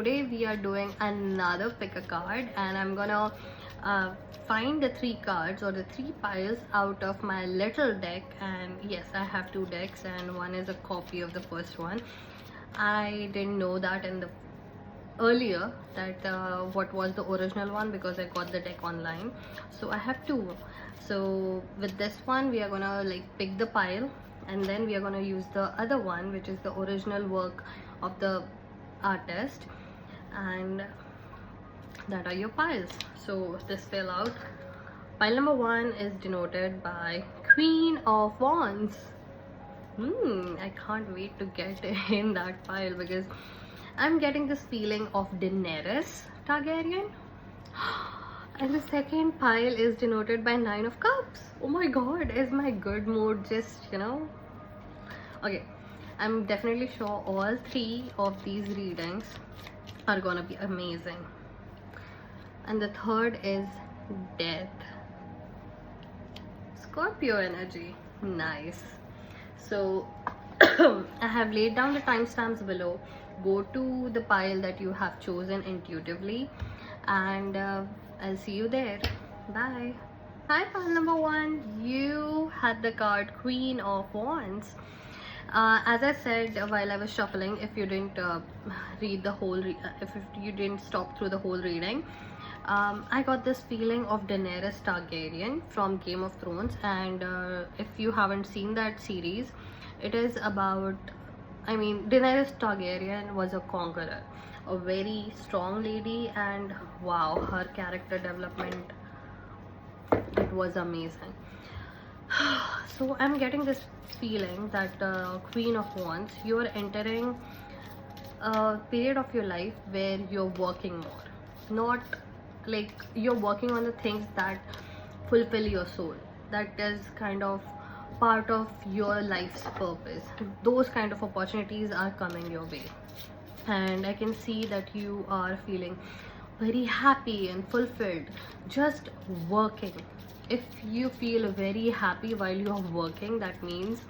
today we are doing another pick a card, and I'm gonna find the 3 cards or the 3 piles out of my little deck. And yes, I have 2 decks and one is a copy of the first one. I didn't know that in the earlier that what was the original one, because I got the deck online. So I have 2. So with this one we are gonna like pick the pile, and then we are gonna use the other one, which is the original work of the artist, and that are your piles. So this fill out. Pile number 1 is denoted by Queen of Wands. I can't wait to get in that pile because I'm getting this feeling of Daenerys Targaryen. And the second pile is denoted by 9 of Cups. Oh my god, is my good mood just, Okay, I'm definitely sure all 3 of these readings are gonna be amazing. And the third is Death. Scorpio energy. Nice. So I have laid down the timestamps below. Go to the pile that you have chosen intuitively, and I'll see you there. Bye. Hi, pile number 1. You had the card Queen of Wands. As I said while I was shuffling, if you didn't read the whole, if you didn't stop through the whole reading, I got this feeling of Daenerys Targaryen from Game of Thrones. And if you haven't seen that series, it is about, Daenerys Targaryen was a conqueror, a very strong lady, and wow, her character development, it was amazing. So I'm getting this feeling that Queen of Wands, you are entering a period of your life where you're working more, not like you're working on the things that fulfill your soul, that is kind of part of your life's purpose. Those kind of opportunities are coming your way, and I can see that you are feeling very happy and fulfilled just working. If you feel very happy while you are working, that means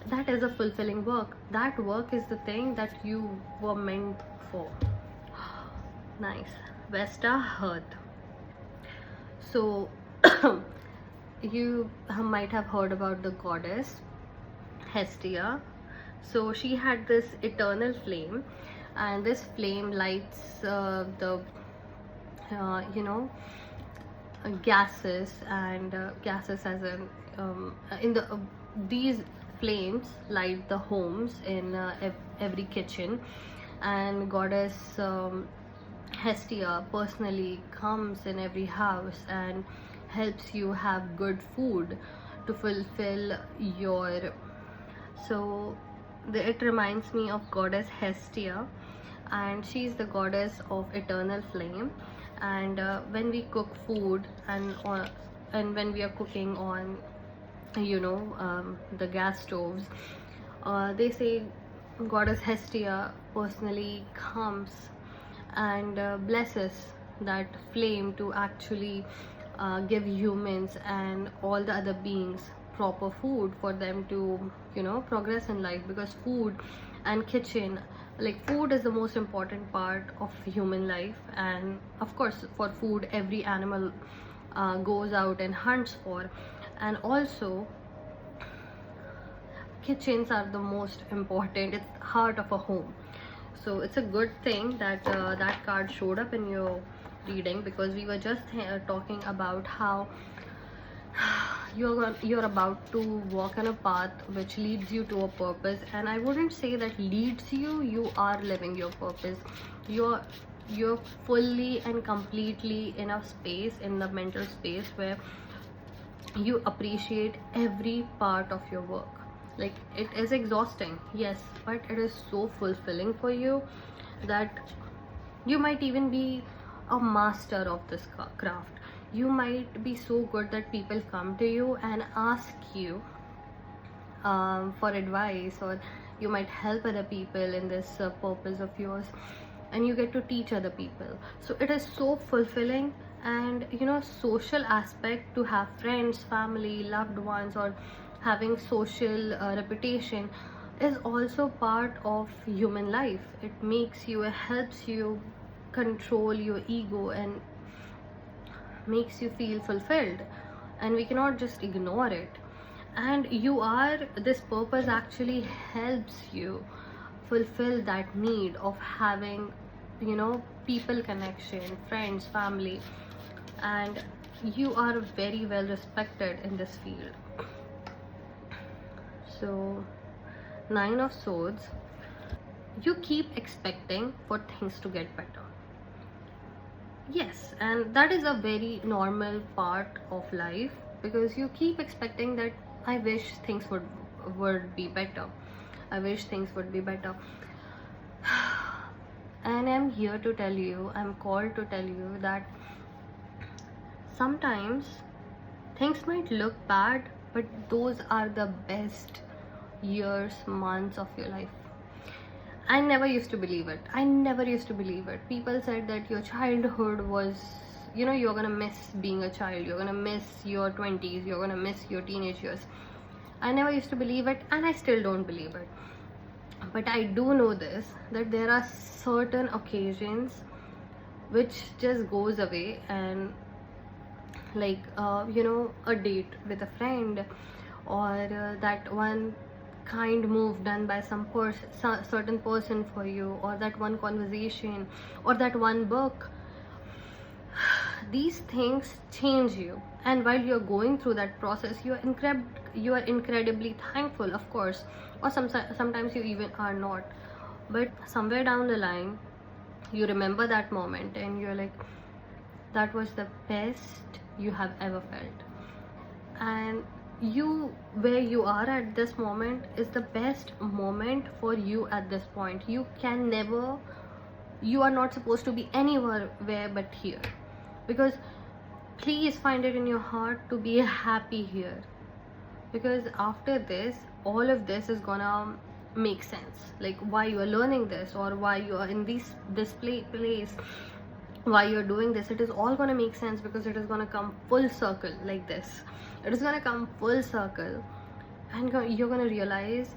that is a fulfilling work. That work is the thing that you were meant for. Nice. Vesta Hearth. So you might have heard about the goddess Hestia. So she had this eternal flame, and this flame lights the gases, and gases as in the these flames light the homes in every kitchen. And goddess Hestia personally comes in every house and helps you have good food to fulfill your. So it reminds me of goddess Hestia, and she is the goddess of eternal flame. And when we cook food, and when we are cooking on the gas stoves, they say goddess Hestia personally comes and blesses that flame to actually give humans and all the other beings proper food for them to progress in life. Because food and kitchen, like food is the most important part of human life, and of course for food every animal goes out and hunts for. And also kitchens are the most important, it's heart of a home. So it's a good thing that that card showed up in your reading, because we were just talking about how you're about to walk on a path which leads you to a purpose. And I wouldn't say that leads you, you are living your purpose. You're fully and completely in a space, in the mental space, where you appreciate every part of your work. Like, it is exhausting, yes, but it is so fulfilling for you that you might even be a master of this craft. You might be so good that people come to you and ask you for advice, or you might help other people in this purpose of yours, and you get to teach other people. So it is so fulfilling. And social aspect, to have friends, family, loved ones, or having social reputation, is also part of human life. It makes you, helps you control your ego and makes you feel fulfilled, and we cannot just ignore it. And you are, this purpose actually helps you fulfill that need of having, people connection, friends, family, and you are very well respected in this field. So, Nine of Swords, you keep expecting for things to get better. Yes, and that is a very normal part of life, because you keep expecting that I wish things would be better. I wish things would be better. And I'm here to tell you, I'm called to tell you that sometimes things might look bad, but those are the best years, months of your life. I never used to believe it. I never used to believe it. People said that your childhood was, you're gonna miss being a child, you're gonna miss your 20s, you're gonna miss your teenage years. I never used to believe it, and I still don't believe it. But I do know this, that there are certain occasions which just goes away, and like a date with a friend, or that one kind move done by some certain person for you, or that one conversation, or that one book. These things change you, and while you're going through that process, you are incredibly thankful, of course, or sometimes you even are not. But somewhere down the line, you remember that moment and you're like, that was the best you have ever felt. And where you are at this moment is the best moment for you at this point. You are not supposed to be anywhere but here, because please find it in your heart to be happy here, because after this, all of this is gonna make sense, like why you are learning this, or why you are in this place, why you're doing this. It is all gonna make sense, because it is gonna come full circle like this. It is gonna come full circle, and you're gonna realize,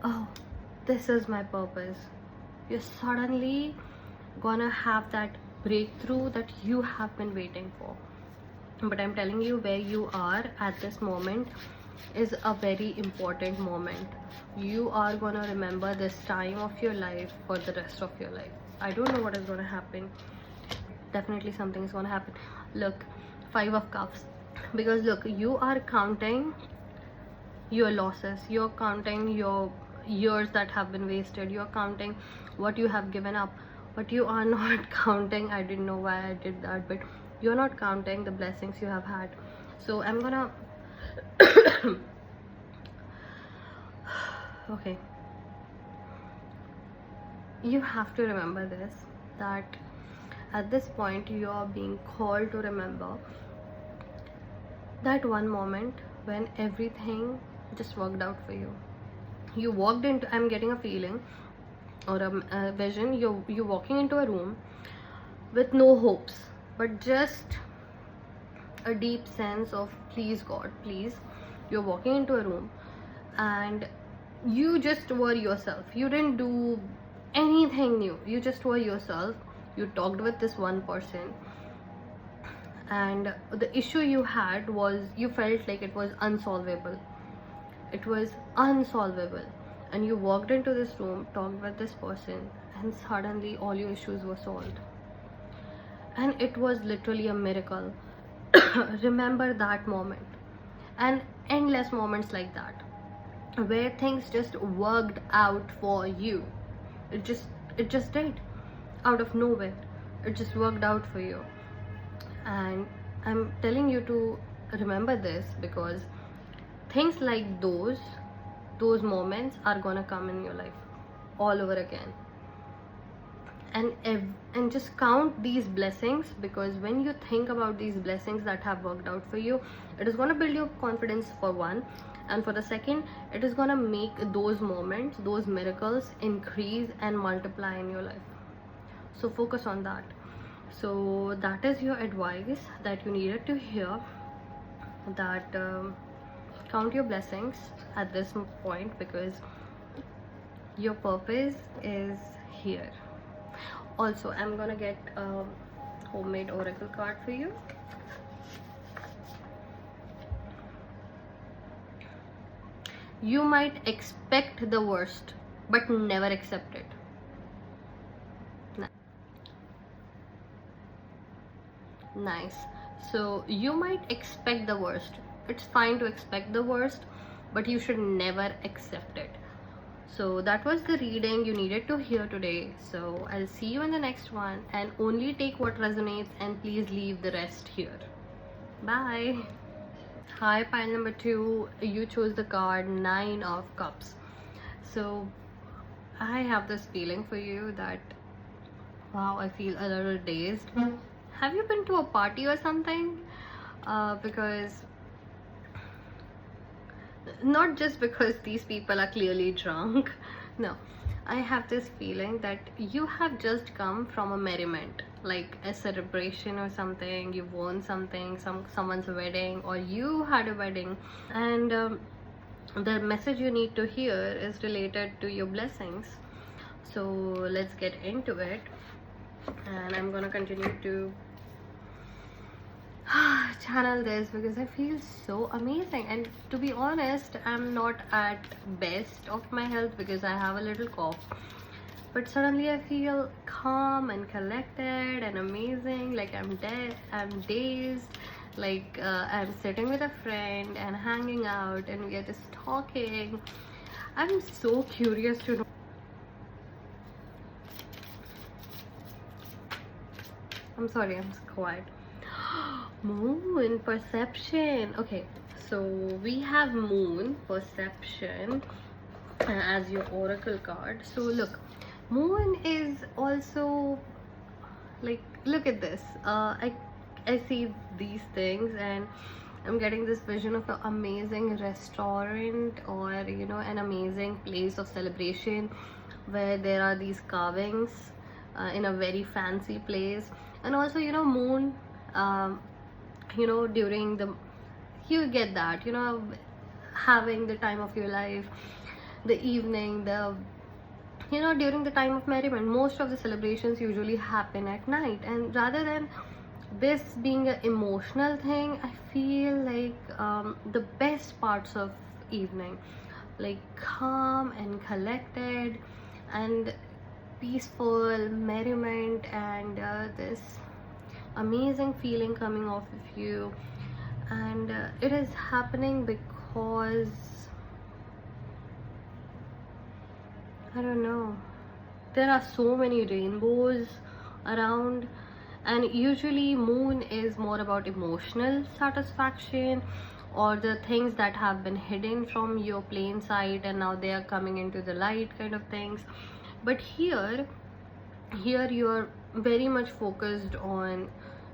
oh, this is my purpose. You're suddenly gonna have that breakthrough that you have been waiting for. But I'm telling you, where you are at this moment is a very important moment. You are gonna remember this time of your life for the rest of your life. I don't know what is gonna happen. Definitely something is gonna happen. Look, 5 of Cups, because look, you are counting your losses, you're counting your years that have been wasted, you're counting what you have given up, but you are not counting, I didn't know why I did that, but you're not counting the blessings you have had. So I'm gonna okay, you have to remember this, that at this point you are being called to remember that one moment when everything just worked out for you. You walked into, I'm getting a feeling or a vision, you're walking into a room with no hopes, but just a deep sense of, please God, please. You're walking into a room and you just were yourself. You didn't do anything new, you just were yourself. You talked with this one person, and the issue you had was, you felt like it was unsolvable. It was unsolvable, and you walked into this room, talked with this person, and suddenly all your issues were solved. And it was literally a miracle. Remember that moment, and endless moments like that, where things just worked out for you. It just did, out of nowhere. It just worked out for you. And I'm telling you to remember this, because things like those moments are gonna come in your life all over again. And just count these blessings, because when you think about these blessings that have worked out for you, it is gonna build your confidence, for one, and for the second, it is gonna make those moments, those miracles, increase and multiply in your life. So focus on that. So that is your advice that you needed to hear, that count your blessings at this point, because Your purpose is here. Also, I'm gonna get a homemade oracle card for you. You might expect the worst, but never accept it. Nice. So you might expect the worst. It's fine to expect the worst, but you should never accept it. So that was the reading you needed to hear today. So I'll see you in the next one, and only take what resonates and please leave the rest here. Bye. Hi, pile number 2. You chose the card 9 of Cups. So I have this feeling for you that, wow, I feel a little dazed. Have you been to a party or something? Because not just because these people are clearly drunk. No, I have this feeling that you have just come from a merriment, like a celebration or something. You won something, someone's wedding, or you had a wedding, and the message you need to hear is related to your blessings. So let's get into it, and I'm gonna continue to channel this because I feel so amazing. And to be honest, I'm not at best of my health because I have a little cough, but suddenly I feel calm and collected and amazing, like I'm dazed, like I'm sitting with a friend and hanging out and we are just talking. I'm so curious to know. I'm sorry, I'm quiet. Moon perception. Okay, so we have moon perception as your oracle card. So look, moon is also like, look at this. I see these things and I'm getting this vision of an amazing restaurant, or an amazing place of celebration where there are these carvings in a very fancy place. And also moon, during the, you get that, having the time of your life, the evening, the during the time of merriment. Most of the celebrations usually happen at night, and rather than this being an emotional thing, I feel like the best parts of evening, like calm and collected and peaceful merriment, and this amazing feeling coming off of you. And it is happening because I don't know, there are so many rainbows around, and usually moon is more about emotional satisfaction or the things that have been hidden from your plain sight and now they are coming into the light, kind of things. But here you're very much focused on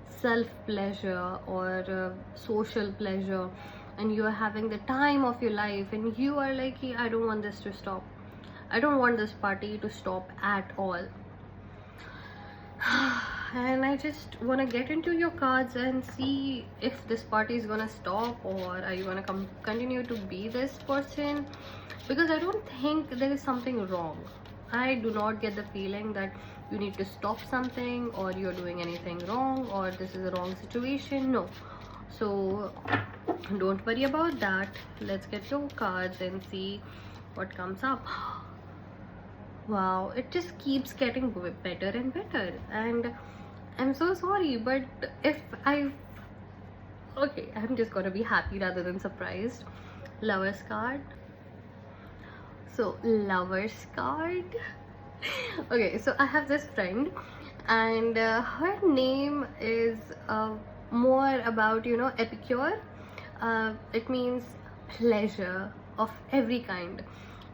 self pleasure or social pleasure, and you are having the time of your life, and you are like, I don't want this to stop. I don't want this party to stop at all. And I just want to get into your cards and see if this party is gonna stop, or are you gonna continue to be this person, because I don't think there is something wrong. I do not get the feeling that you need to stop something or you're doing anything wrong or this is a wrong situation. No. So don't worry about that. Let's get your cards and see what comes up. Wow, it just keeps getting better and better, and I'm so sorry, but okay, I'm just gonna be happy rather than surprised. Lover's card. So Lover's card. Okay, so I have this friend, and her name is more about epicure. It means pleasure of every kind,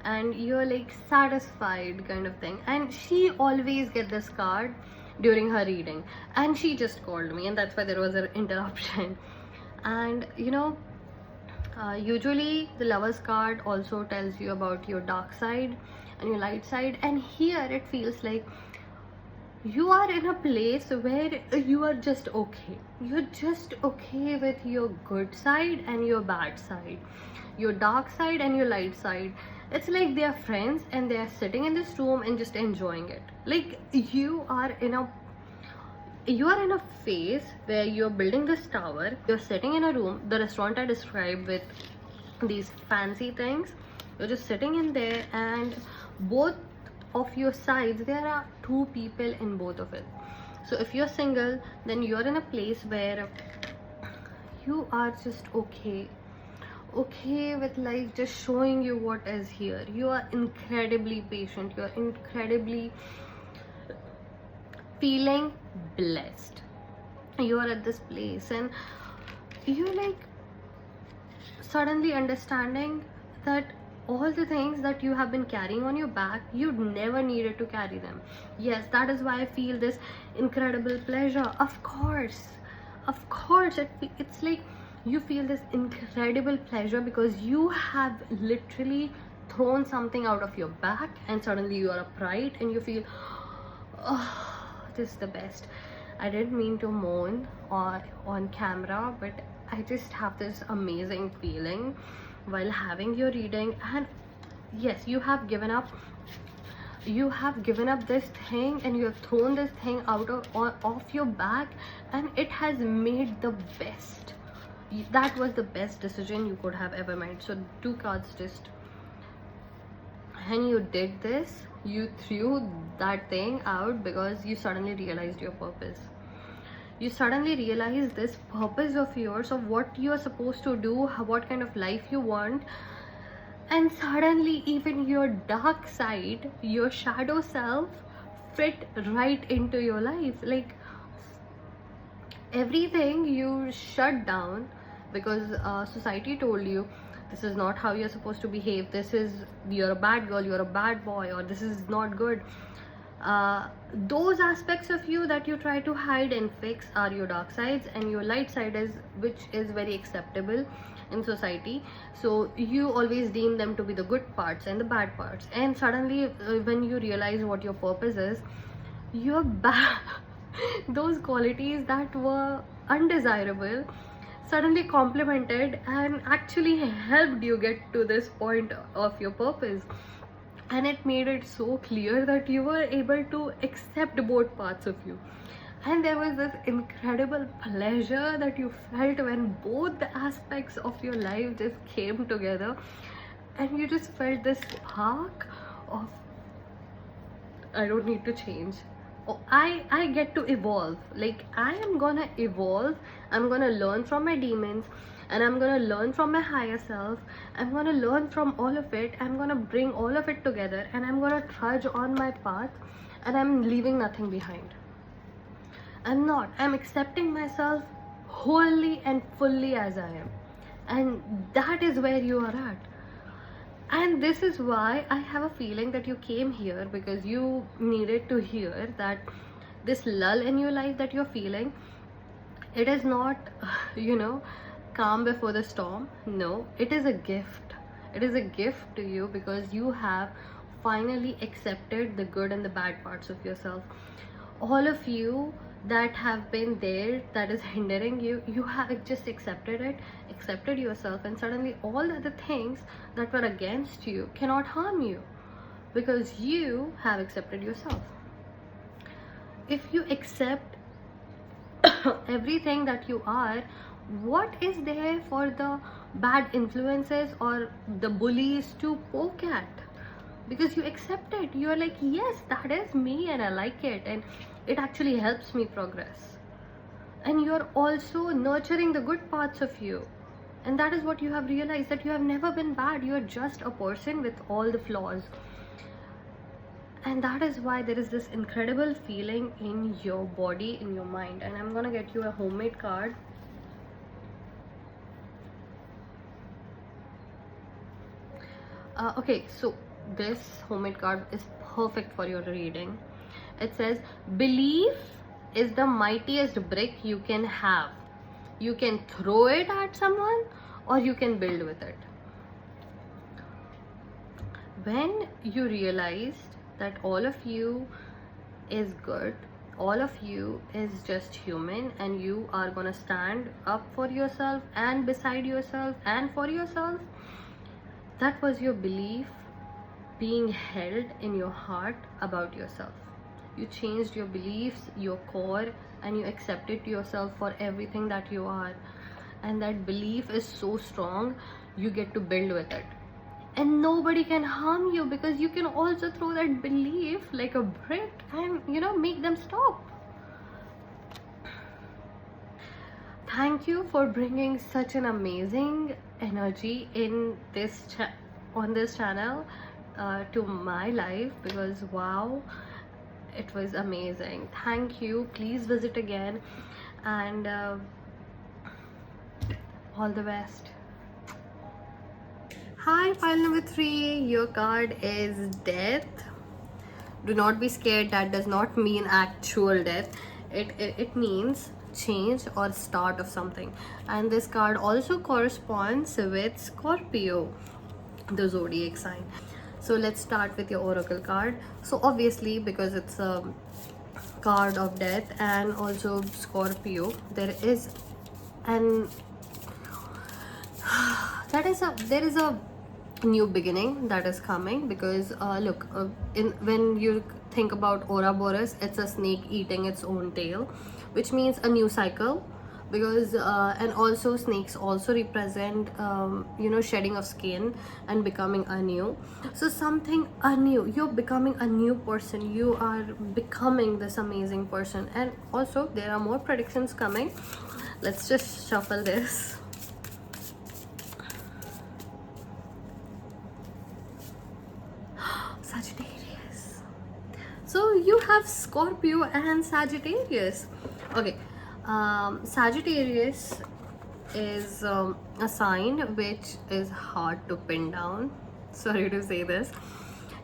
and you're like satisfied, kind of thing. And she always get this card during her reading, and she just called me, and that's why there was an interruption. And usually the Lover's card also tells you about your dark side and your light side, and here it feels like you are in a place where you are just okay. You're just okay with your good side and your bad side, your dark side and your light side, It's like they are friends and they are sitting in this room and just enjoying it. Like you are in a phase where you're building this tower, you're sitting in a room, the restaurant I described with these fancy things. You're just sitting in there, and both of your sides, there are two people in both of it. So if you're single, then you're in a place where you are just okay with life just showing you what is here. You are incredibly patient, you're incredibly feeling blessed. You are at this place and you're like suddenly understanding that all the things that you have been carrying on your back, you never needed to carry them. Yes, that is why I feel this incredible pleasure. Of course, it's like you feel this incredible pleasure because you have literally thrown something out of your back, and suddenly you are upright and you feel, oh, this is the best. I didn't mean to moan on camera, but I just have this amazing feeling while having your reading. And yes, you have given up this thing, and you have thrown this thing out off your back, and it has made the best. That was the best decision you could have ever made. So 2 cards just, and you did this, you threw that thing out because you suddenly realized your purpose. You suddenly realize this purpose of yours, of what you are supposed to do, what kind of life you want. And suddenly even your dark side, your shadow self, fit right into your life. Like everything you shut down because society told you this is not how you're supposed to behave, you're a bad girl, you're a bad boy, or this is not good. Those aspects of you that you try to hide and fix are your dark sides, and your light side which is very acceptable in society. So you always deem them to be the good parts and the bad parts. And suddenly when you realize what your purpose is, your those qualities that were undesirable suddenly complemented and actually helped you get to this point of your purpose. And it made it so clear that you were able to accept both parts of you. And there was this incredible pleasure that you felt when both the aspects of your life just came together, and you just felt this spark of, I don't need to change. Oh, I get to evolve. Like I am gonna evolve. I'm gonna learn from my demons, and I'm gonna learn from my higher self. I'm gonna learn from all of it. I'm gonna bring all of it together, and I'm gonna trudge on my path, and I'm leaving nothing behind. I'm accepting myself wholly and fully as I am. And that is where you are at. And this is why I have a feeling that you came here, because you needed to hear that this lull in your life that you're feeling, it is not, calm before the storm. No, it is a gift. It is a gift to you because you have finally accepted the good and the bad parts of yourself. All of you that have been there, that is hindering you, you have just accepted yourself, and suddenly all the other things that were against you cannot harm you because you have accepted yourself. If you accept everything that you are, what is there for the bad influences or the bullies to poke at? Because you accept it. You're like, yes, that is me and I like it, and it actually helps me progress. And you're also nurturing the good parts of you. And that is what you have realized, that you have never been bad. You're just a person with all the flaws. And that is why there is this incredible feeling in your body, in your mind. And I'm gonna get you a homemade card. Okay, so this homemade card is perfect for your reading. It says, belief is the mightiest brick you can have. You can throw it at someone or you can build with it. When you realized that all of you is good, all of you is just human, and you are gonna stand up for yourself and beside yourself and for yourself, that was your belief being held in your heart about yourself. You changed your beliefs, your core, and you accepted yourself for everything that you are. And that belief is so strong, you get to build with it. And nobody can harm you, because you can also throw that belief like a brick and, make them stop. Thank you for bringing such an amazing energy in on this channel to my life, because wow, it was amazing. Thank you. Please visit again, and all the best. Hi, pile number 3. Your card is death. Do not be scared. That does not mean actual death. It means change or start of something. And this card also corresponds with Scorpio, the zodiac sign. So let's start with your oracle card. So obviously, because it's a card of death and also Scorpio, there is a new beginning that is coming, because look, when you think about Ouroboros, it's a snake eating its own tail, which means a new cycle. Because and also snakes also represent shedding of skin and becoming anew. So something anew, you're becoming a new person, you are becoming this amazing person. And also there are more predictions coming. Let's just shuffle this. Sagittarius. So you have Scorpio and Sagittarius. Okay. Sagittarius is a sign which is hard to pin down. Sorry to say this.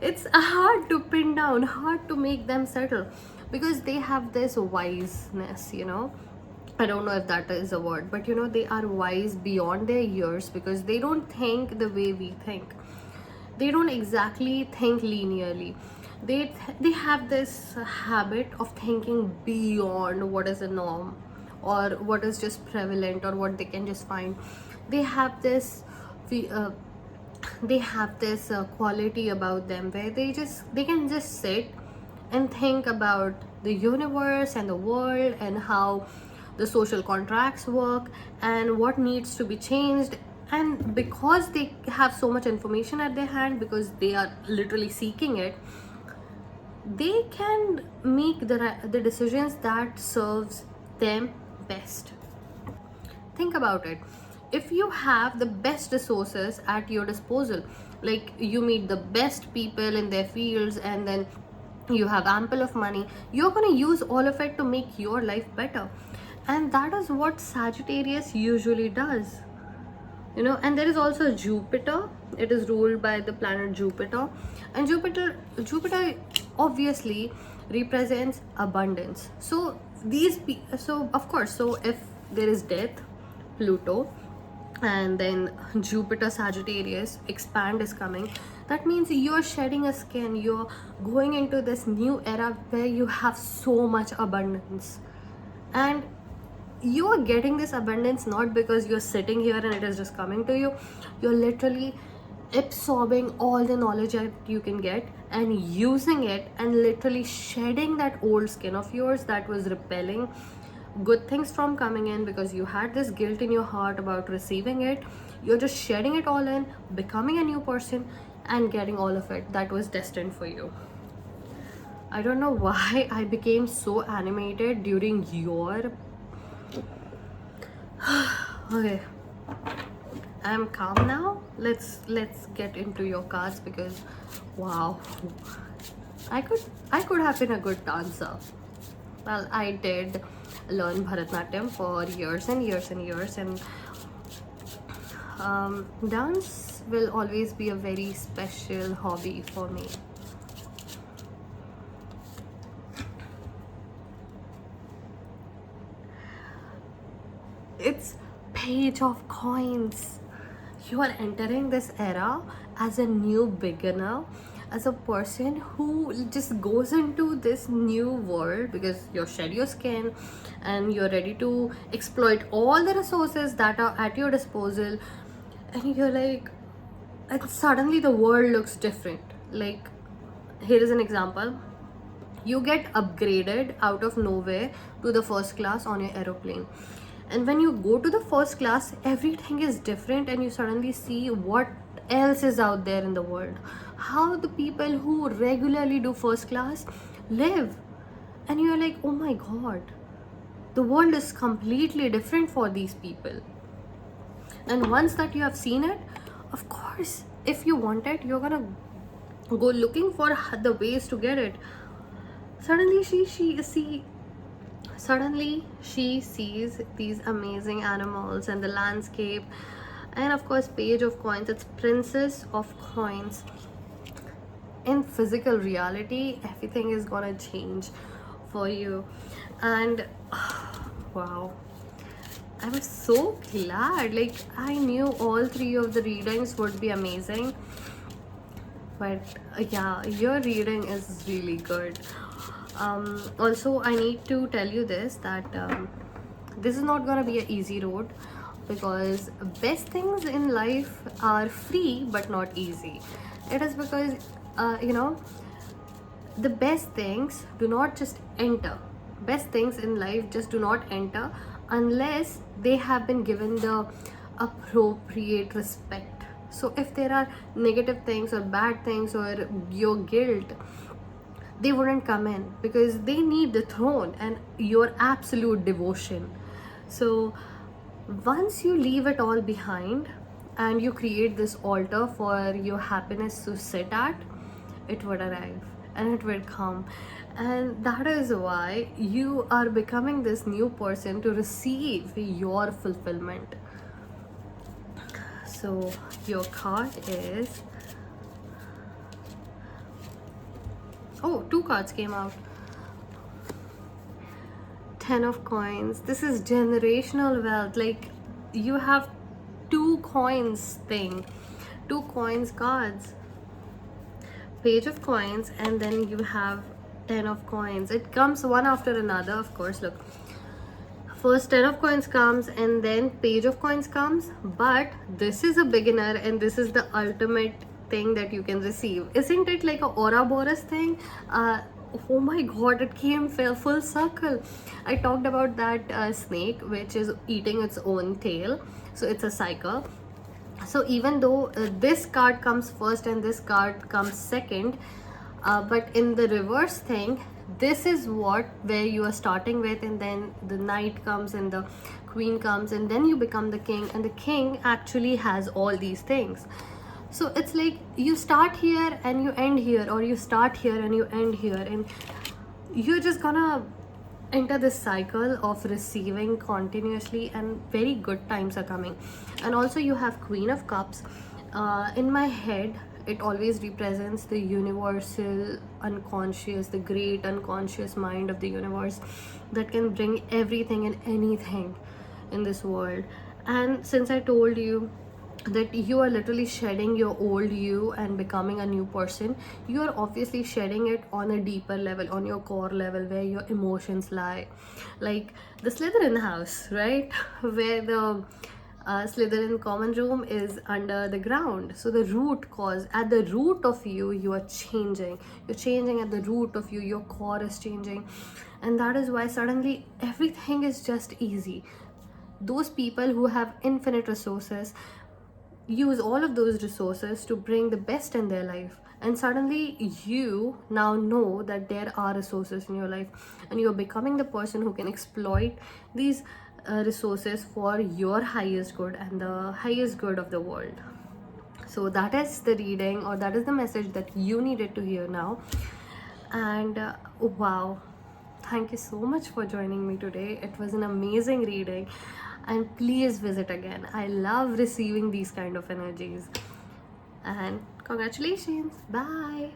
It's hard to pin down, hard to make them settle, because they have this wiseness, I don't know if that is a word, but they are wise beyond their years, because they don't think the way we think. They don't exactly think linearly. They have this habit of thinking beyond what is a norm, or what is just prevalent, or what they can just find. They have this quality about them where they can just sit and think about the universe and the world, and how the social contracts work, and what needs to be changed. And because they have so much information at their hand, because they are literally seeking it, they can make the decisions that serves them best. Think about it. If you have the best resources at your disposal, like you meet the best people in their fields, and then you have ample of money, you're going to use all of it to make your life better. And that is what Sagittarius usually does. And there is also Jupiter. It is ruled by the planet Jupiter, and Jupiter obviously represents abundance. So of course, so if there is death, Pluto, and then Jupiter Sagittarius expand is coming, that means you're shedding a skin, you're going into this new era where you have so much abundance. And you are getting this abundance not because you're sitting here and it is just coming to you. You're literally absorbing all the knowledge that you can get and using it, and literally shedding that old skin of yours that was repelling good things from coming in, because you had this guilt in your heart about receiving it. You're just shedding it all in, becoming a new person, and getting all of it that was destined for you. I don't know why I became so animated during your okay, I'm calm now. Let's get into your cards, because wow, I could have been a good dancer. Well, I did learn Bharatanatyam for years and years and years, and dance will always be a very special hobby for me. It's Page of Coins. You are entering this era as a new beginner, as a person who just goes into this new world, because you shed your skin and you're ready to exploit all the resources that are at your disposal. And you're like, and suddenly the world looks different. Like, here is an example. You get upgraded out of nowhere to the first class on your aeroplane, and when you go to the first class, everything is different, and you suddenly see what else is out there in the world, how the people who regularly do first class live. And you're like, oh my god, the world is completely different for these people. And once that you have seen it, of course, if you want it, you're gonna go looking for the ways to get it. Suddenly she sees these amazing animals and the landscape, and of course, page of coins. It's princess of coins. In physical reality, everything is gonna change for you. And wow, I was so glad. Like, I knew all three of the readings would be amazing, but yeah, your reading is really good. Also, I need to tell you this, that this is not gonna be an easy road, because best things in life are free but not easy. It is because the best things do not just enter. Best things in life just do not enter unless they have been given the appropriate respect. So if there are negative things or bad things or your guilt, they wouldn't come in, because they need the throne and your absolute devotion. So once you leave it all behind and you create this altar for your happiness to sit at, it would arrive and it will come. And that is why you are becoming this new person to receive your fulfillment. So your card is, oh, two cards came out. 10 of coins. This is generational wealth. Like, you have 2 coins thing, 2 coins cards, page of coins, and then you have 10 of coins. It comes one after another, of course. Look, first 10 of coins comes, and then page of coins comes. But this is a beginner, and this is the ultimate thing that you can receive. Isn't it like a Ouroboros thing? Oh my god, it came full circle. I talked about that snake which is eating its own tail, so it's a cycle. So even though this card comes first and this card comes second, but in the reverse thing, this is where you are starting with, and then the knight comes and the queen comes, and then you become the king, and the king actually has all these things. So it's like you start here and you end here, or you start here and you end here, and you're just gonna enter this cycle of receiving continuously, and very good times are coming. And also you have Queen of Cups. In my head, it always represents the universal unconscious, the great unconscious mind of the universe that can bring everything and anything in this world. And since I told you that you are literally shedding your old you and becoming a new person, you are obviously shedding it on a deeper level, on your core level, where your emotions lie. Like the Slytherin house, right? Where the Slytherin common room is under the ground. So the root cause, at the root of you, you are changing. You're changing at the root of you. Your core is changing. And that is why suddenly everything is just easy. Those people who have infinite resources use all of those resources to bring the best in their life, and suddenly you now know that there are resources in your life, and you're becoming the person who can exploit these resources for your highest good and the highest good of the world. So that is the reading, or that is the message that you needed to hear now. And wow, thank you so much for joining me today. It was an amazing reading, and please visit again. I love receiving these kind of energies. And congratulations. Bye.